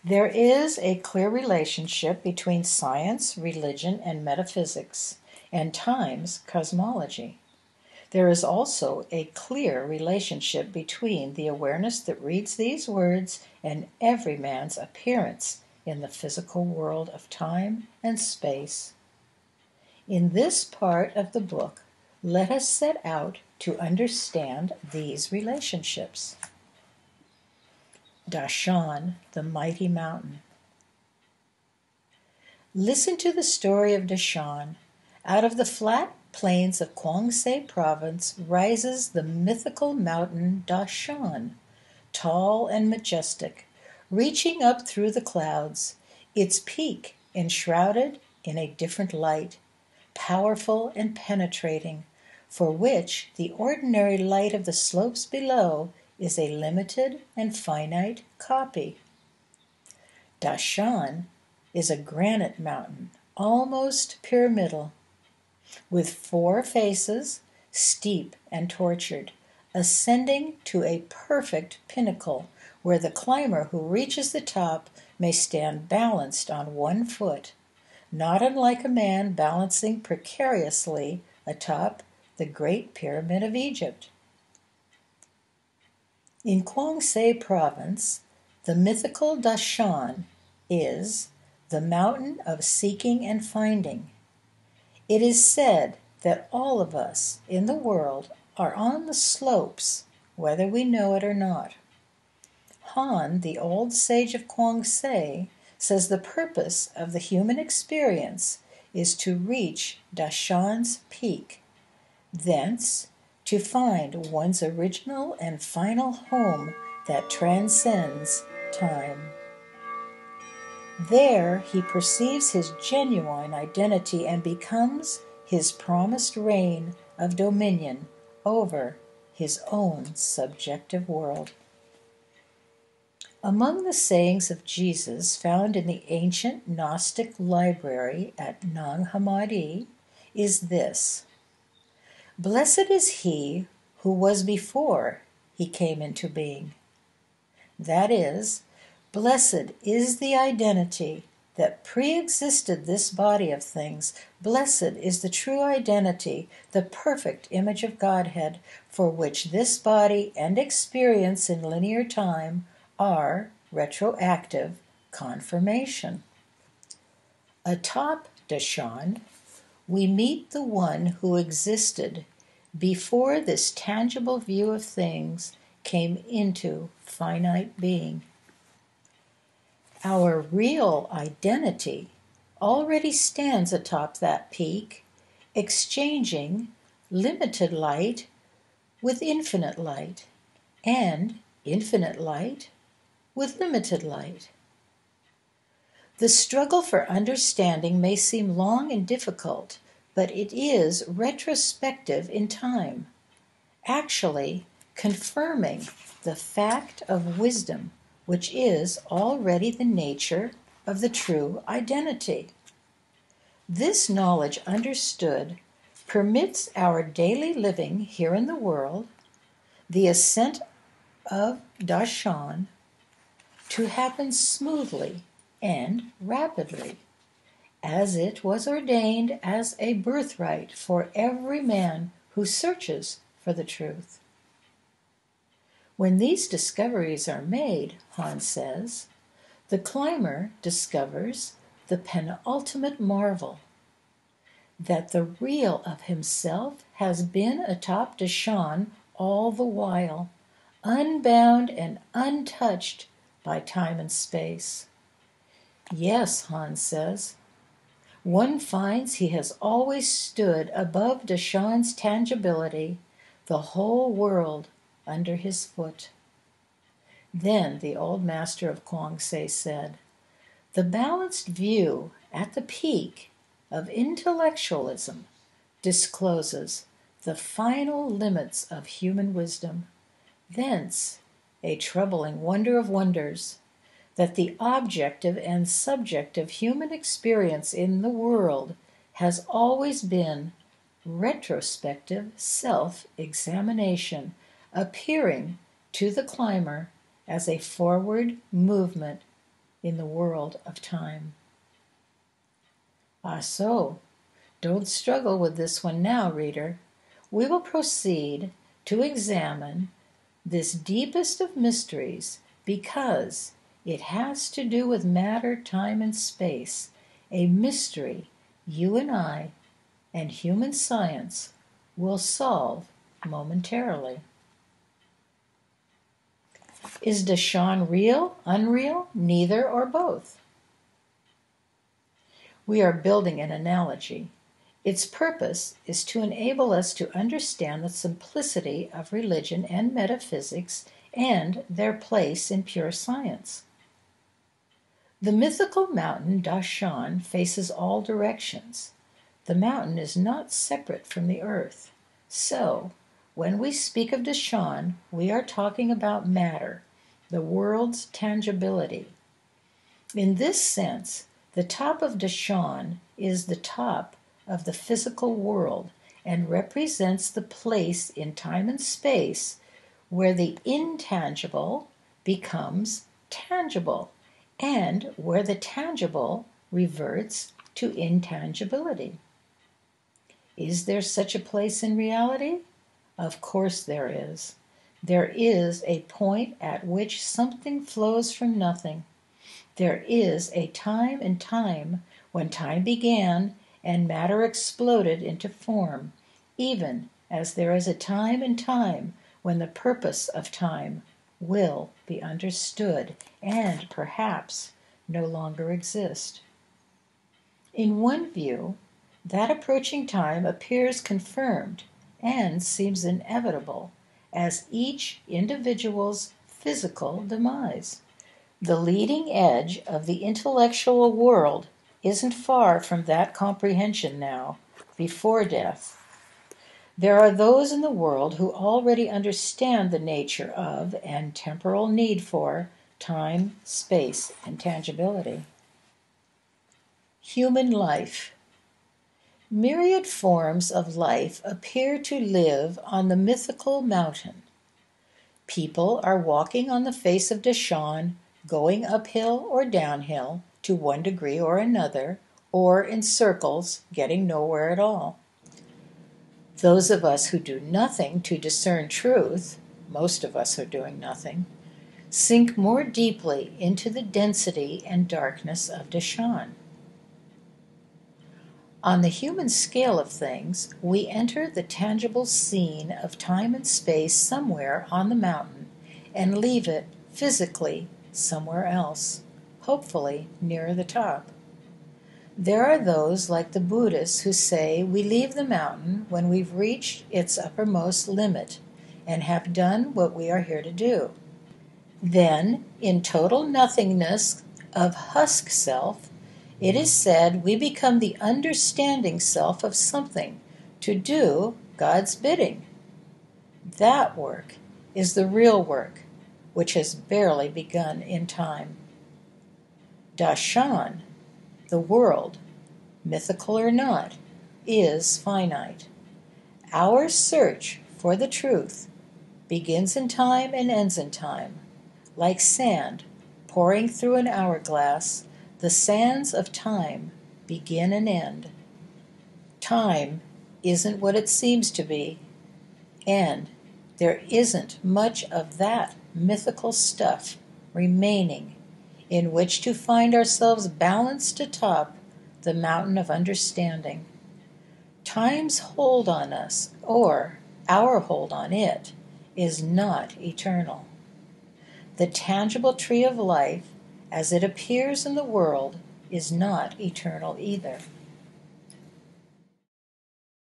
There is a clear relationship between science, religion, and metaphysics, and time's cosmology. There is also a clear relationship between the awareness that reads these words and every man's appearance in the physical world of time and space. In this part of the book, let us set out to understand these relationships. Shan, the mighty mountain. Listen to the story of Shan. Out of the flat plains of Kwangse Province rises the mythical mountain Shan, tall and majestic, reaching up through the clouds, its peak enshrouded in a different light, powerful and penetrating, for which the ordinary light of the slopes below is a limited and finite copy. Shan is a granite mountain, almost pyramidal, with 4 faces, steep and tortured, ascending to a perfect pinnacle where the climber who reaches the top may stand balanced on 1 foot, not unlike a man balancing precariously atop the Great Pyramid of Egypt. In Kwangse Province, the mythical Shan is the mountain of seeking and finding. It is said that all of us in the world are on the slopes, whether we know it or not. Han, the old sage of Kwangse, says the purpose of the human experience is to reach Shan's peak, thence to find one's original and final home that transcends time. There he perceives his genuine identity and becomes his promised reign of dominion over his own subjective world. Among the sayings of Jesus found in the ancient Gnostic library at Nag Hammadi is this: "Blessed is he who was before he came into being." That is, blessed is the identity that pre-existed this body of things. Blessed is the true identity, the perfect image of Godhead, for which this body and experience in linear time are retroactive confirmation. Atop Shan, we meet the one who existed before this tangible view of things came into finite being. Our real identity already stands atop that peak, exchanging limited light with infinite light, and infinite light with limited light. The struggle for understanding may seem long and difficult, but it is retrospective in time, actually confirming the fact of wisdom, which is already the nature of the true identity. This knowledge understood permits our daily living here in the world, the ascent of Shan, to happen smoothly and rapidly, as it was ordained as a birthright for every man who searches for the truth. When these discoveries are made, Han says, the climber discovers the penultimate marvel, that the real of himself has been atop Shan all the while, unbound and untouched by time and space. Yes, Han says, one finds he has always stood above Shan's tangibility, the whole world under his foot. Then the old master of Kwangse said, the balanced view at the peak of intellectualism discloses the final limits of human wisdom, thence a troubling wonder of wonders, that the objective and subjective human experience in the world has always been retrospective self-examination, appearing to the climber as a forward movement in the world of time. Ah, so, don't struggle with this one now, reader. We will proceed to examine this deepest of mysteries because it has to do with matter, time, and space, a mystery you and I and human science will solve momentarily. Is Shan real, unreal, neither, or both? We are building an analogy. Its purpose is to enable us to understand the simplicity of religion and metaphysics and their place in pure science. The mythical mountain Shan faces all directions. The mountain is not separate from the earth. So, when we speak of Shan, we are talking about matter, the world's tangibility. In this sense, the top of Shan is the top of the physical world and represents the place in time and space where the intangible becomes tangible and where the tangible reverts to intangibility. Is there such a place in reality? Of course there is. There is a point at which something flows from nothing. There is a time and time when time began and matter exploded into form, even as there is a time and time when the purpose of time will be understood and perhaps no longer exist. In one view, that approaching time appears confirmed and seems inevitable as each individual's physical demise. The leading edge of the intellectual world isn't far from that comprehension now, before death. There are those in the world who already understand the nature of and temporal need for time, space, and tangibility. Human life. Myriad forms of life appear to live on the mythical mountain. People are walking on the face of Shan, going uphill or downhill to one degree or another, or in circles, getting nowhere at all. Those of us who do nothing to discern truth, most of us are doing nothing, sink more deeply into the density and darkness of Shan. On the human scale of things, we enter the tangible scene of time and space somewhere on the mountain and leave it physically somewhere else, hopefully nearer the top. There are those like the Buddhists who say we leave the mountain when we've reached its uppermost limit and have done what we are here to do. Then, in total nothingness of husk self, it is said we become the understanding self of something to do God's bidding. That work is the real work, which has barely begun in time. Shan, the world, mythical or not, is finite. Our search for the truth begins in time and ends in time. Like sand pouring through an hourglass, the sands of time begin and end. Time isn't what it seems to be, and there isn't much of that mythical stuff remaining in which to find ourselves balanced atop the mountain of understanding. Time's hold on us, or our hold on it, is not eternal. The tangible tree of life, as it appears in the world, is not eternal either.